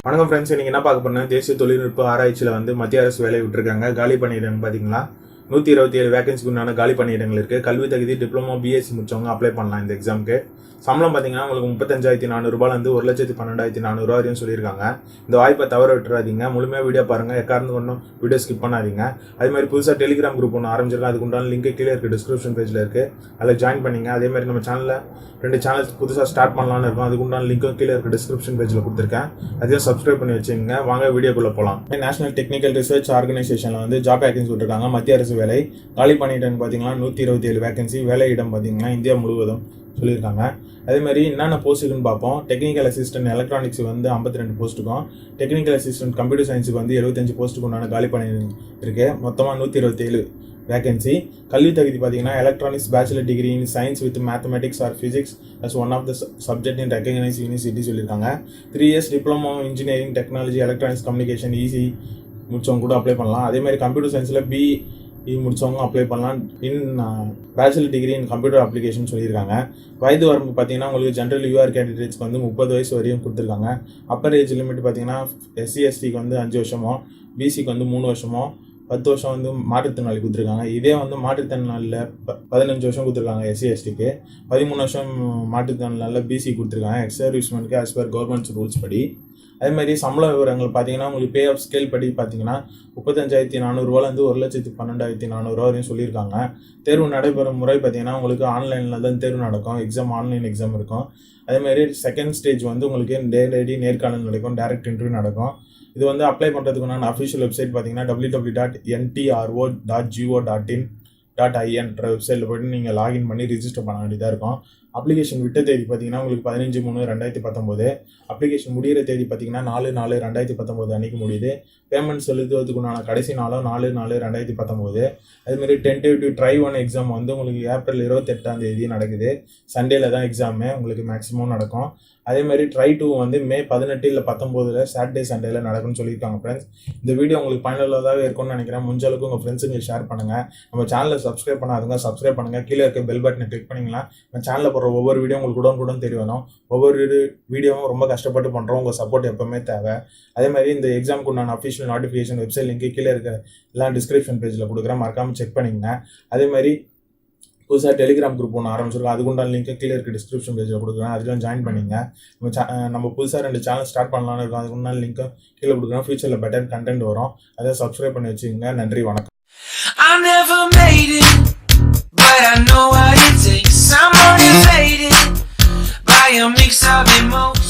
வணக்கம் ஃப்ரெண்ட்ஸ், இன்னைக்கு என்ன பார்க்க போறோம்னா தேசிய தொழில்நுட்ப ஆராய்ச்சியில் வந்து மத்திய அரசு வேலை விட்டுருக்காங்க. காலி பணியிடங்கள் பார்த்தீங்கன்னா 127 வேகன்சிக்கு உண்டான காலி பணியிடங்கள் இருக்குது. கல்வி தகுதி டிப்ளமோ B.Sc முடிச்சவங்க அப்ளை பண்ணலாம் இந்த எக்ஸாமுக்கு. சம்பளம் பார்த்தீங்கன்னா உங்களுக்கு 35,400 1,12,400 வரையும் சொல்லியிருக்காங்க. இந்த வாய்ப்பை தவற விட்டுறாதீங்க. முழுமையாக வீடியோ பாருங்கள், எக்காரணம் கொண்டும் வீடியோ ஸ்கிப் பண்ணாதீங்க. அதே மாதிரி புதுசாக டெலிகிராம் குரூப் ஒன்று ஆரம்பிச்சிருக்கோம். அதுக்கு உண்டான லிங்க் கீழே இருக்குது, டிஸ்கிரிப்ஷன் பேஜில் இருக்குது. அதில் ஜாயின் பண்ணிங்க. அதே மாதிரி நம்ம சேனலில் 2 சேனல்ஸ் புதுசாக ஸ்டார்ட் பண்ணலான்னு இருக்கும். அதுக்கு உண்டான லிங்க்கும் கீழே இருக்குது, டிஸ்கிரிப்ஷன் பேஜில் கொடுத்துருக்கேன். அதையும் சப்ஸ்கிரைப் பண்ணி வச்சுங்க. வாங்க வீடியோக்குள்ளே போகலாம். நேஷனல் டெக்னிக்கல் ரிசர்ச் ஆர்கனைசேஷனில் வந்து ஜாப் வேகன்சி விட்டுருக்காங்க. மத்திய அரசு வேலை காலி பணியிடம் பார்த்தீங்கன்னா 127 வேகன்சி. வேலையிடம் பார்த்தீங்கன்னா இந்தியா முழுவதும் சொல்லியிருக்காங்க. அதே மாதிரி என்னென்ன போஸ்ட்டுக்குன்னு பார்ப்போம். டெக்னிக்கல் அசிஸ்டன்ட் எலக்ட்ரானிக்ஸ் வந்து 52 போஸ்ட்டுக்கும், டெக்னிக்கல் அசிஸ்டன்ட் கம்ப்யூட்டர் சயின்ஸுக்கு வந்து 75 போஸ்ட்டுக்கு உண்டான காலி பணி இருக்குது. மொத்தமாக 127 வேகன்சி. கல்வி தகுதி பார்த்தீங்கன்னா electronics bachelor degree in science with mathematics or physics as one of the subject in recognise university சொல்லியிருக்காங்க. 3 years diploma engineering technology electronics communication EC முடிச்சவங்க கூட அப்ளை பண்ணலாம். அதே மாதிரி கம்ப்யூட்டர் சயின்ஸில் BE முடிச்சவங்க அப்ளை பண்ணலாம். Bachelor degree in computer application சொல்லியிருக்காங்க. வயது வரம்பு பார்த்தீங்கன்னா உங்களுக்கு ஜென்ரல் UR கேண்டிடேட்ஸ்க்கு வந்து 30 வயசு வரையும் கொடுத்துருக்காங்க. அப்பர் ஏஜ் லிமிட் பார்த்தீங்கன்னா SC STக்கு வந்து 5 வருஷமோ, BCக்கு வந்து 3 வருஷமோ, 10 வருஷம் வந்து மாற்றுத்திறனாளி கொடுத்துருக்காங்க. இதே வந்து மாற்றுத்திறனாளியில் 15 வருஷம் கொடுத்துருக்காங்க SC STக்கு, 13 வருஷம் மாற்றுத்திறனாளியில் BC கொடுத்துருக்காங்க. எக்ஸ் சர்வீஸ்மேனுக்கு ஆஸ் பர் கவர்மெண்ட் ரூல்ஸ் படி. அதே மாதிரி சம்பள விவரங்கள் பார்த்தீங்கன்னா உங்களுக்கு பே ஆஃப் ஸ்கேல் படி பார்த்தீங்கன்னா 35,400 1,12,400 வரையும் சொல்லியிருக்காங்க. தேர்வு நடைபெறும் முறை பார்த்தீங்கன்னா உங்களுக்கு ஆன்லைனில் தான் தேர்வு நடக்கும். எக்ஸாம் ஆன்லைன் எக்ஸாம் இருக்கும். அதே மாதிரி செகண்ட் ஸ்டேஜ் வந்து உங்களுக்கு நேரடி நேர்காணல் நடக்கும், டைரக்ட் இன்டர்வியூ நடக்கும். இது வந்து அப்ளை பண்ணுறதுக்குண்டான அஃபிஷியல் வெப்சைட் பார்த்தீங்கன்னா www.ntro.go.in.in வெப்சைட்டில் போய்ட்டு நீங்கள் லாகின் பண்ணி ரிஜிஸ்டர் பண்ண வேண்டியதாக இருக்கும். அப்ளிகேஷன் விட்ட தேதி பார்த்தீங்கன்னா உங்களுக்கு 15/3/2019. அப்ளிகேஷன் முடிகிற தேதி பார்த்தீங்கன்னா 4/4/2019 அன்றைக்கி முடியுது. பேமெண்ட் செலுத்துவதுக்குண்டான கடைசி நாளும் 4/4/2019. அதுமாரி டென்டேட்டிவ் ட்ரை 1 எக்ஸாம் வந்து உங்களுக்கு ஏப்ரல் 28 நடக்குது. சண்டேல தான் எக்ஸாமு உங்களுக்கு மேக்ஸிமம் நடக்கும். அதே மாதிரி ட்ரை 2 வந்து மே 18 இல்லை 19 சாட்டர்டே சண்டேல நடக்கும்னு சொல்லியிருக்காங்க. ஃப்ரெண்ட்ஸ், இந்த வீடியோ உங்களுக்கு பயனுள்ளதாக இருக்கும்னு நினைக்கிறேன். முடிஞ்ச அளவுக்கு உங்கள் ஃப்ரெண்ட்ஸுங்களுக்கு ஷேர் பண்ணுங்கள். நம்ம சேனலை சப்ஸ்கிரைப் பண்ணாதுங்க, சப்ஸ்கிரைப் பண்ணுங்கள். கீழே இருக்க பெல் பட்டனை கிளிக் பண்ணிங்கன்னா நம்ம சேனலில் போடுற ஒவ்வொரு வீடியோ உங்களுக்கு உடனுக்குடன் தெரிய வரும். ஒவ்வொரு வீடியோவும் ரொம்ப கஷ்டப்பட்டு பண்ணுறோம். உங்கள் சப்போர்ட் எப்பவுமே தேவை. அதே மாதிரி இந்த எக்ஸாமுக்கு உண்டான அஃபிஷியல் நோட்டிஃபிகேஷன் வெப்சைட் லிங்க் கீழே இருக்க எல்லாம் டிஸ்கிரிப்ஷன் பேஜில் கொடுக்குறேன், மறக்காமல் செக் பண்ணிங்க. அதே மாதிரி புதுசாக டெலிகிராம் குரூப் ஒன்று ஆரம்பிச்சிருக்கோம். அதுக்குண்டான லிங்க் கீழே இருக்க டிஸ்கிரிப்ஷன் பேஜில் கொடுக்குறேன், அதிலும் ஜாயின் பண்ணிங்க. நம்ம புதுசாக 2 சேனல் ஸ்டார்ட் பண்ணலான்னு இருக்கோம். அதுக்குண்டான லிங்க்கும் கீழே கொடுக்குறோம். ஃபியூச்சரில் பெட்டர் கண்டென்ட் வரும், அதை சப்ஸ்கிரைப் பண்ணி வச்சுக்கோங்க. நன்றி, வணக்கம். I never made it, but I know what it takes. I'm motivated by a mix of emotions.